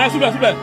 super, super.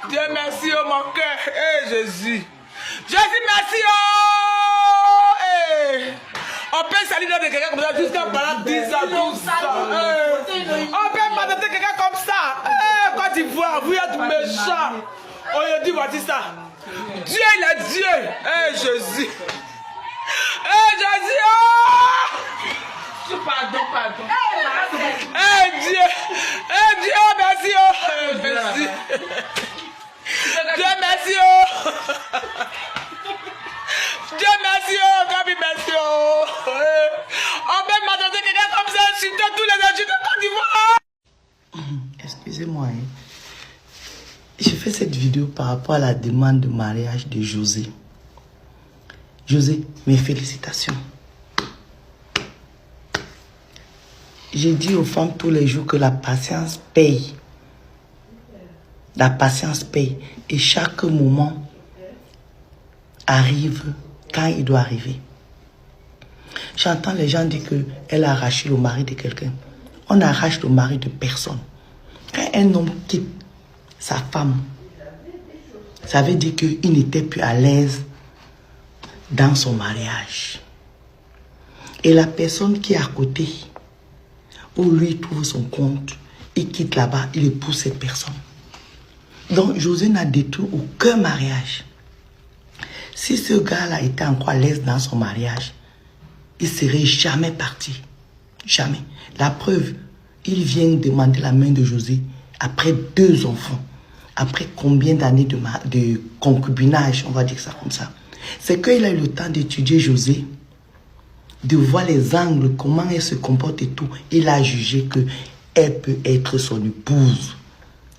Dieu merci, oh mon cœur. Eh Jésus. Jésus merci, oh. Eh. On peut saluer de quelqu'un comme ça jusqu'à pendant 10 ans, 12 ans. On peut mandater quelqu'un comme ça. Eh, Côte d'Ivoire, vous êtes méchants. Aujourd'hui, voici ça. Dieu, il est Dieu. Eh Jésus. Eh Jésus, oh. Pardon. Eh Dieu. Eh Dieu, merci, oh. Merci. Dieu merci, oh. Dieu merci, oh. Gabi merci, oh. On peut m'attendre quelqu'un comme ça, je suis de tous les agents de Côte d'Ivoire. Excusez-moi, hein. Je fais cette vidéo par rapport à la demande de mariage de José. José, mes félicitations. J'ai dit aux femmes tous les jours que la patience paye. La patience paye. Et chaque moment arrive quand il doit arriver. J'entends les gens dire qu'elle a arraché le mari de quelqu'un. On arrache le mari de personne. Quand un homme quitte sa femme, ça veut dire qu'il n'était plus à l'aise dans son mariage. Et la personne qui est à côté, où lui trouve son compte, il quitte là-bas, il épouse cette personne. Donc José n'a détruit aucun mariage. Si ce gars-là était encore à l'aise dans son mariage, il ne serait jamais parti. Jamais. La preuve, il vient demander la main de José après 2 enfants. Après combien d'années de concubinage, on va dire ça comme ça. C'est qu'il a eu le temps d'étudier José, de voir les angles, comment elle se comporte et tout. Il a jugé qu'elle peut être son épouse.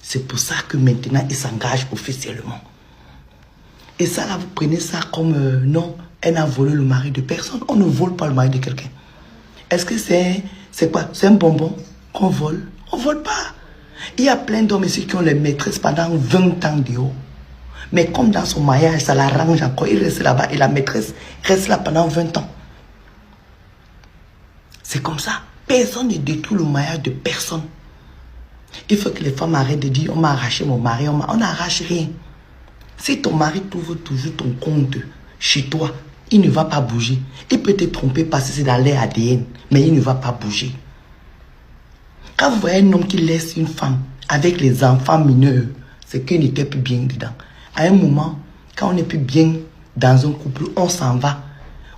C'est pour ça que maintenant, il s'engage officiellement. Et ça, là, vous prenez ça comme non, elle n'a volé le mari de personne. On ne vole pas le mari de quelqu'un. Est-ce que c'est quoi? C'est un bonbon qu'on vole? On ne vole pas. Il y a plein d'hommes ici qui ont les maîtresses pendant 20 ans dehors. Mais comme dans son mariage, ça l'arrange encore. Il reste là-bas et la maîtresse reste là pendant 20 ans. C'est comme ça. Personne ne détruit le mariage de personne. Il faut que les femmes arrêtent de dire on m'a arraché mon mari. On n'arrache rien. Si ton mari trouve toujours ton compte chez toi, il ne va pas bouger. Il peut te tromper parce que c'est dans l'air ADN, mais il ne va pas bouger. Quand vous voyez un homme qui laisse une femme avec les enfants mineurs, c'est qu'il n'était plus bien dedans. À un moment, quand on n'est plus bien dans un couple, on s'en va.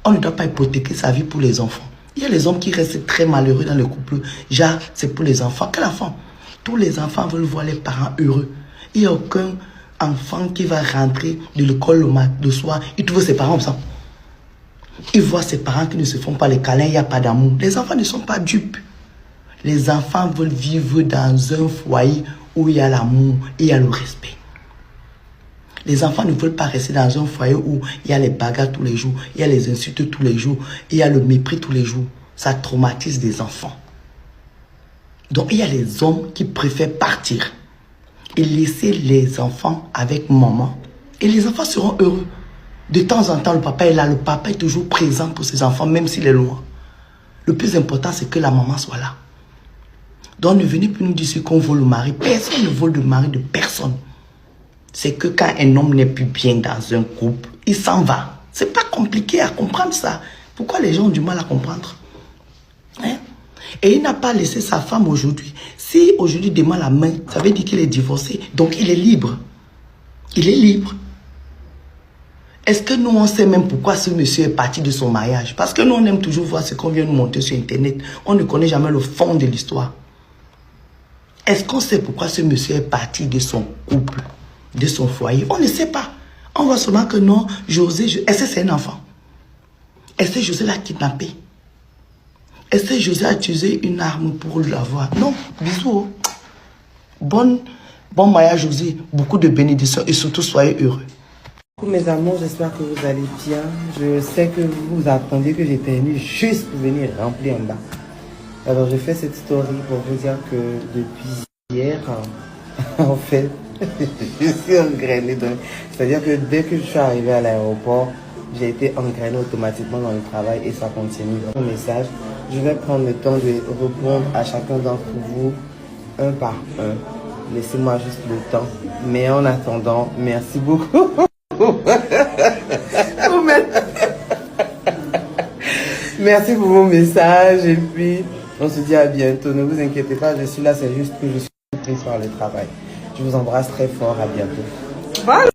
On ne doit pas hypothéquer sa vie pour les enfants. Il y a les hommes qui restent très malheureux dans le couple. Genre, c'est pour les enfants. Quel enfant? Tous les enfants veulent voir les parents heureux. Il n'y a aucun enfant qui va rentrer de l'école le soir. Il trouve ses parents comme ça. Il voit ses parents qui ne se font pas les câlins, il n'y a pas d'amour. Les enfants ne sont pas dupes. Les enfants veulent vivre dans un foyer où il y a l'amour, il y a le respect. Les enfants ne veulent pas rester dans un foyer où il y a les bagarres tous les jours, il y a les insultes tous les jours, il y a le mépris tous les jours. Ça traumatise des enfants. Donc il y a les hommes qui préfèrent partir et laisser les enfants avec maman. Et les enfants seront heureux. De temps en temps, le papa est là, le papa est toujours présent pour ses enfants, même s'il est loin. Le plus important, c'est que la maman soit là. Donc ne venez plus nous dire qu'on vole le mari. Personne ne vole le mari de personne. C'est que quand un homme n'est plus bien dans un couple, il s'en va. C'est pas compliqué à comprendre ça. Pourquoi les gens ont du mal à comprendre? Hein? Et il n'a pas laissé sa femme aujourd'hui. Si aujourd'hui demain la main, ça veut dire qu'il est divorcé. Donc il est libre. Il est libre. Est-ce que nous, on sait même pourquoi ce monsieur est parti de son mariage? Parce que nous, on aime toujours voir ce qu'on vient de monter sur Internet. On ne connaît jamais le fond de l'histoire. Est-ce qu'on sait pourquoi ce monsieur est parti de son couple, de son foyer? On ne sait pas. On voit seulement que non, José, est-ce que c'est un enfant? Est-ce que José l'a kidnappé? Est-ce que José a utilisé une arme pour l'avoir? Non, bisous. Bon mariage, José. Beaucoup de bénédictions et surtout, soyez heureux. Coucou mes amours, j'espère que vous allez bien. Je sais que vous attendez que j'éternue juste pour venir remplir en bas. Alors je fais cette story pour vous dire que depuis hier, en fait, je suis engrainée. C'est-à-dire que dès que je suis arrivée à l'aéroport, j'ai été engrainée automatiquement dans le travail et ça continue. Un message, je vais prendre le temps de répondre à chacun d'entre vous, un par un. Laissez-moi juste le temps. Mais en attendant, merci beaucoup. Merci pour vos messages et puis on se dit à bientôt. Ne vous inquiétez pas, je suis là, c'est juste que je suis prise par le travail. Je vous embrasse très fort, à bientôt. Voilà.